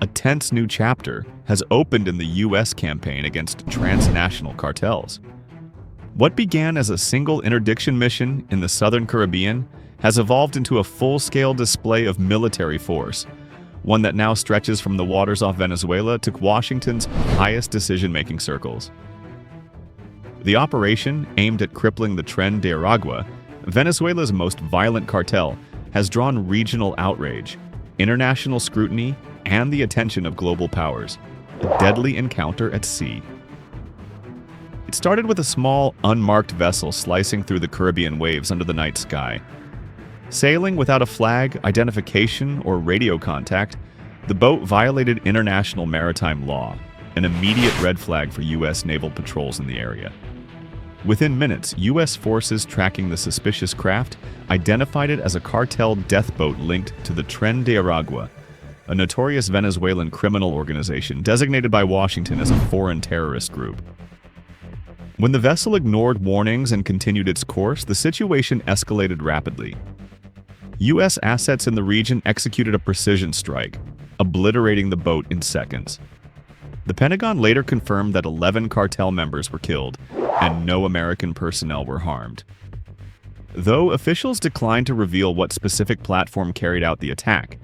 a tense new chapter has opened in the U.S. campaign against transnational cartels. What began as a single interdiction mission in the southern Caribbean has evolved into a full-scale display of military force, one that now stretches from the waters off Venezuela to Washington's highest decision-making circles. The operation, aimed at crippling the Tren de Aragua, Venezuela's most violent cartel, has drawn regional outrage, international scrutiny, and the attention of global powers. A deadly encounter at sea. It started with a small, unmarked vessel slicing through the Caribbean waves under the night sky. Sailing without a flag, identification, or radio contact, the boat violated international maritime law, an immediate red flag for U.S. naval patrols in the area. Within minutes, U.S. forces tracking the suspicious craft identified it as a cartel death boat linked to the Tren de Aragua, a notorious Venezuelan criminal organization designated by Washington as a foreign terrorist group. When the vessel ignored warnings and continued its course, the situation escalated rapidly. U.S. assets in the region executed a precision strike, obliterating the boat in seconds. The Pentagon later confirmed that 11 cartel members were killed, and no American personnel were harmed. Though officials declined to reveal what specific platform carried out the attack,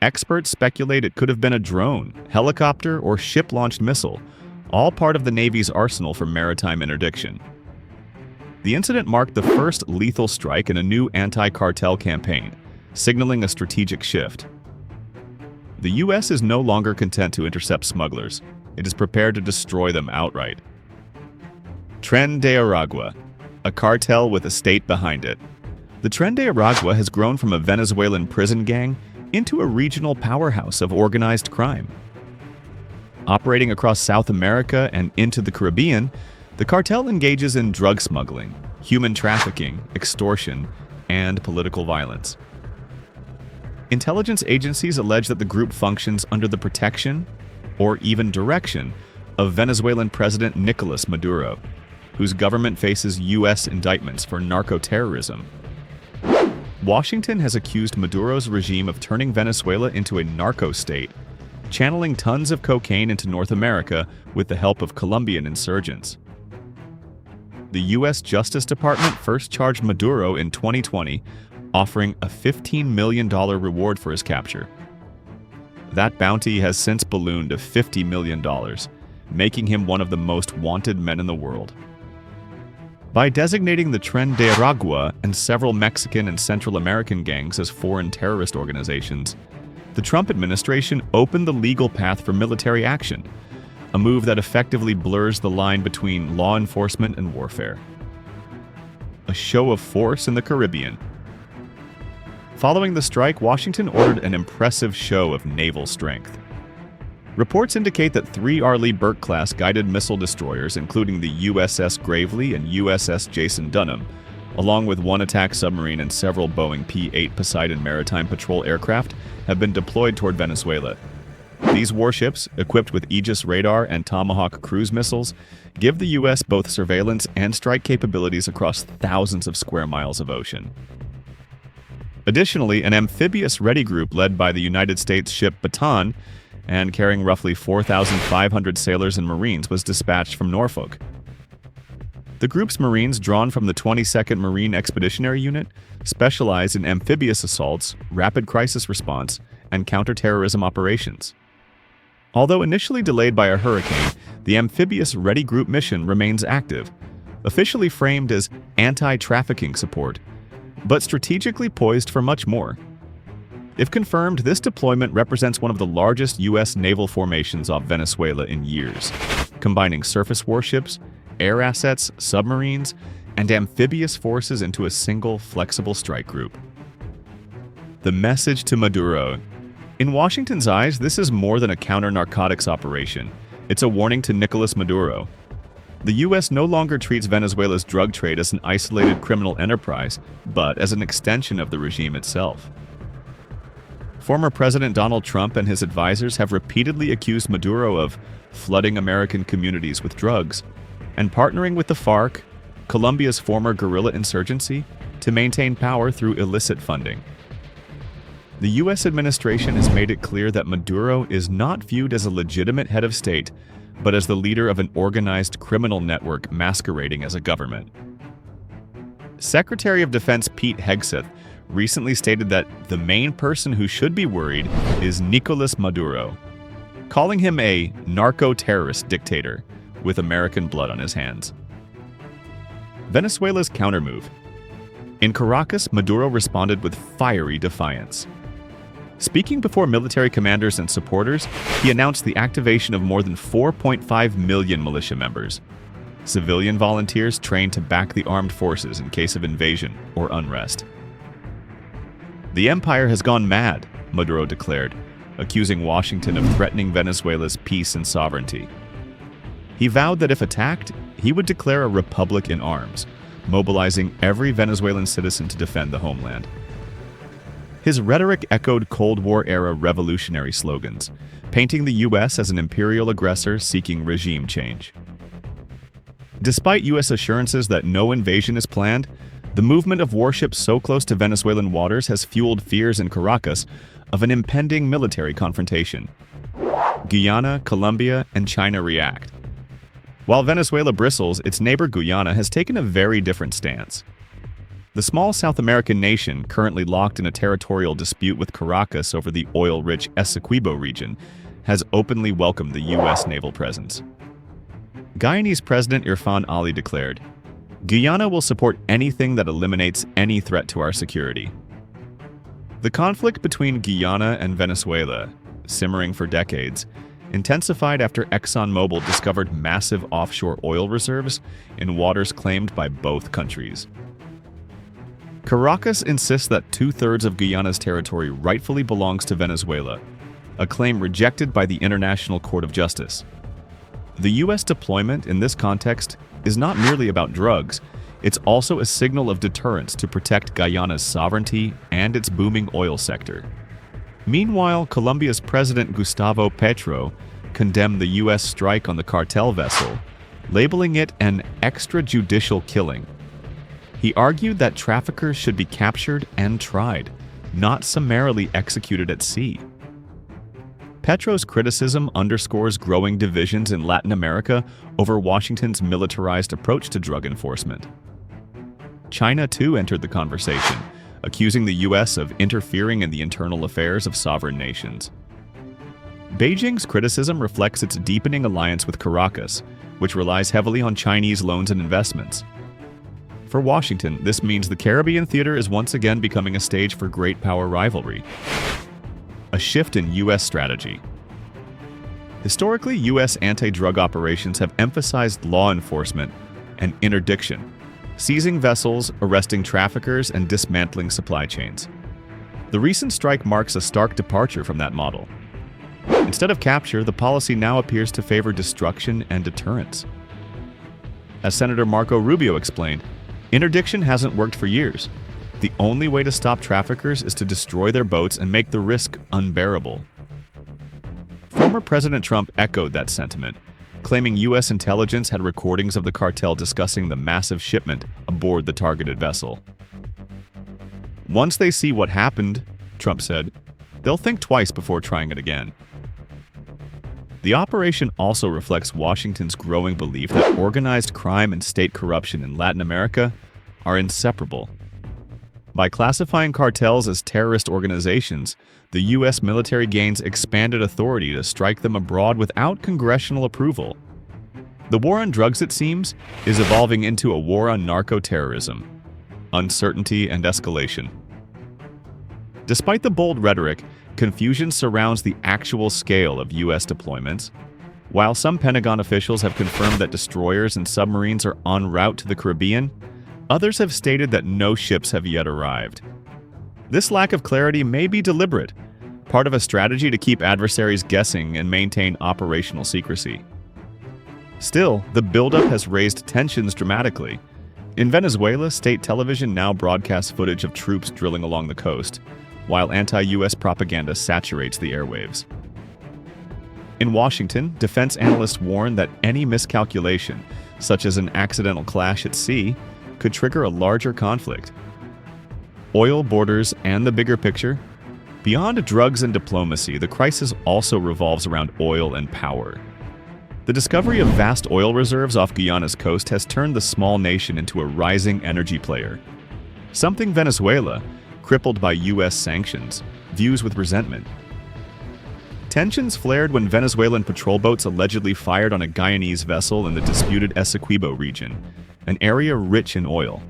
experts speculate it could have been a drone, helicopter, or ship-launched missile, all part of the Navy's arsenal for maritime interdiction. The incident marked the first lethal strike in a new anti-cartel campaign, signaling a strategic shift. The U.S. is no longer content to intercept smugglers. It is prepared to destroy them outright. Tren de Aragua, a cartel with a state behind it. The Tren de Aragua has grown from a Venezuelan prison gang into a regional powerhouse of organized crime. Operating across South America and into the Caribbean, the cartel engages in drug smuggling, human trafficking, extortion, and political violence. Intelligence agencies allege that the group functions under the protection, or even direction, of Venezuelan President Nicolas Maduro, whose government faces U.S. indictments for narco-terrorism. Washington has accused Maduro's regime of turning Venezuela into a narco-state, channeling tons of cocaine into North America with the help of Colombian insurgents. The U.S. Justice Department first charged Maduro in 2020, offering a $15 million reward for his capture. That bounty has since ballooned to $50 million, making him one of the most wanted men in the world. By designating the Tren de Aragua and several Mexican and Central American gangs as foreign terrorist organizations, the Trump administration opened the legal path for military action, a move that effectively blurs the line between law enforcement and warfare. A show of force in the Caribbean. Following the strike, Washington ordered an impressive show of naval strength. Reports indicate that 3 Arleigh Burke-class guided missile destroyers, including the USS Gravely and USS Jason Dunham, along with 1 attack submarine and several Boeing P-8 Poseidon maritime patrol aircraft, have been deployed toward Venezuela. These warships, equipped with Aegis radar and Tomahawk cruise missiles, give the U.S. both surveillance and strike capabilities across thousands of square miles of ocean. Additionally, an amphibious ready group led by the United States ship Baton and carrying roughly 4,500 sailors and Marines was dispatched from Norfolk. The group's Marines, drawn from the 22nd Marine Expeditionary Unit, specialize in amphibious assaults, rapid crisis response, and counterterrorism operations. Although initially delayed by a hurricane, the amphibious Ready Group mission remains active, officially framed as anti-trafficking support, but strategically poised for much more. If confirmed, this deployment represents one of the largest U.S. naval formations off Venezuela in years, combining surface warships, air assets, submarines, and amphibious forces into a single, flexible strike group. The message to Maduro. In Washington's eyes, this is more than a counter-narcotics operation. It's a warning to Nicolas Maduro. The U.S. no longer treats Venezuela's drug trade as an isolated criminal enterprise, but as an extension of the regime itself. Former President Donald Trump and his advisors have repeatedly accused Maduro of flooding American communities with drugs and partnering with the FARC, Colombia's former guerrilla insurgency, to maintain power through illicit funding. The U.S. administration has made it clear that Maduro is not viewed as a legitimate head of state, but as the leader of an organized criminal network masquerading as a government. Secretary of Defense Pete Hegseth recently stated that the main person who should be worried is Nicolas Maduro, calling him a narco-terrorist dictator with American blood on his hands. Venezuela's countermove. In Caracas, Maduro responded with fiery defiance. Speaking before military commanders and supporters, he announced the activation of more than 4.5 million militia members, civilian volunteers trained to back the armed forces in case of invasion or unrest. The empire has gone mad, Maduro declared, accusing Washington of threatening Venezuela's peace and sovereignty. He vowed that if attacked, he would declare a republic in arms, mobilizing every Venezuelan citizen to defend the homeland. His rhetoric echoed Cold War-era revolutionary slogans, painting the U.S. as an imperial aggressor seeking regime change. Despite U.S. assurances that no invasion is planned, the movement of warships so close to Venezuelan waters has fueled fears in Caracas of an impending military confrontation. Guyana, Colombia, and China react. While Venezuela bristles, its neighbor Guyana has taken a very different stance. The small South American nation, currently locked in a territorial dispute with Caracas over the oil-rich Essequibo region, has openly welcomed the U.S. naval presence. Guyanese President Irfan Ali declared, "Guyana will support anything that eliminates any threat to our security." The conflict between Guyana and Venezuela, simmering for decades, intensified after ExxonMobil discovered massive offshore oil reserves in waters claimed by both countries. Caracas insists that two-thirds of Guyana's territory rightfully belongs to Venezuela, a claim rejected by the International Court of Justice. The U.S. deployment in this context is not merely about drugs, it's also a signal of deterrence to protect Guyana's sovereignty and its booming oil sector. Meanwhile, Colombia's President Gustavo Petro condemned the U.S. strike on the Cartel vessel, labeling it an extrajudicial killing. He argued that traffickers should be captured and tried, not summarily executed at sea. Petro's criticism underscores growing divisions in Latin America over Washington's militarized approach to drug enforcement. China, too, entered the conversation, accusing the U.S. of interfering in the internal affairs of sovereign nations. Beijing's criticism reflects its deepening alliance with Caracas, which relies heavily on Chinese loans and investments. For Washington, this means the Caribbean theater is once again becoming a stage for great power rivalry. A shift in U.S. strategy. Historically, U.S. anti-drug operations have emphasized law enforcement and interdiction, seizing vessels, arresting traffickers, and dismantling supply chains. The recent strike marks a stark departure from that model. Instead of capture, the policy now appears to favor destruction and deterrence. As Senator Marco Rubio explained, interdiction hasn't worked for years. The only way to stop traffickers is to destroy their boats and make the risk unbearable. Former President Trump echoed that sentiment, claiming U.S. intelligence had recordings of the cartel discussing the massive shipment aboard the targeted vessel. "Once they see what happened," Trump said, "they'll think twice before trying it again." The operation also reflects Washington's growing belief that organized crime and state corruption in Latin America are inseparable. By classifying cartels as terrorist organizations, the U.S. military gains expanded authority to strike them abroad without congressional approval. The war on drugs, it seems, is evolving into a war on narco-terrorism, uncertainty and escalation. Despite the bold rhetoric, confusion surrounds the actual scale of U.S. deployments. While some Pentagon officials have confirmed that destroyers and submarines are en route to the Caribbean, others have stated that no ships have yet arrived. This lack of clarity may be deliberate, part of a strategy to keep adversaries guessing and maintain operational secrecy. Still, the buildup has raised tensions dramatically. In Venezuela, state television now broadcasts footage of troops drilling along the coast, while anti-U.S. propaganda saturates the airwaves. In Washington, defense analysts warn that any miscalculation, such as an accidental clash at sea, could trigger a larger conflict. Oil, borders, and the bigger picture, Beyond drugs and diplomacy, the crisis also revolves around oil and power. The discovery of vast oil reserves off Guyana's coast has turned the small nation into a rising energy player. Something Venezuela, crippled by U.S. sanctions, views with resentment. Tensions flared when Venezuelan patrol boats allegedly fired on a Guyanese vessel in the disputed Essequibo region, an area rich in oil.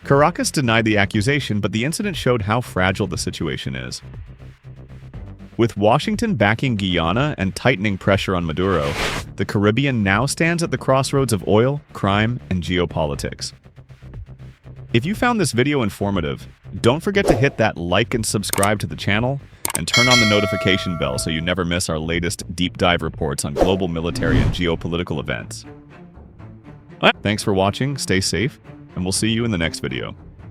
Caracas denied the accusation, but the incident showed how fragile the situation is. With Washington backing Guyana and tightening pressure on Maduro, the Caribbean now stands at the crossroads of oil, crime, and geopolitics. If you found this video informative, don't forget to hit that like and subscribe to the channel, and turn on the notification bell so you never miss our latest deep dive reports on global military and geopolitical events. Thanks for watching, stay safe, and we'll see you in the next video.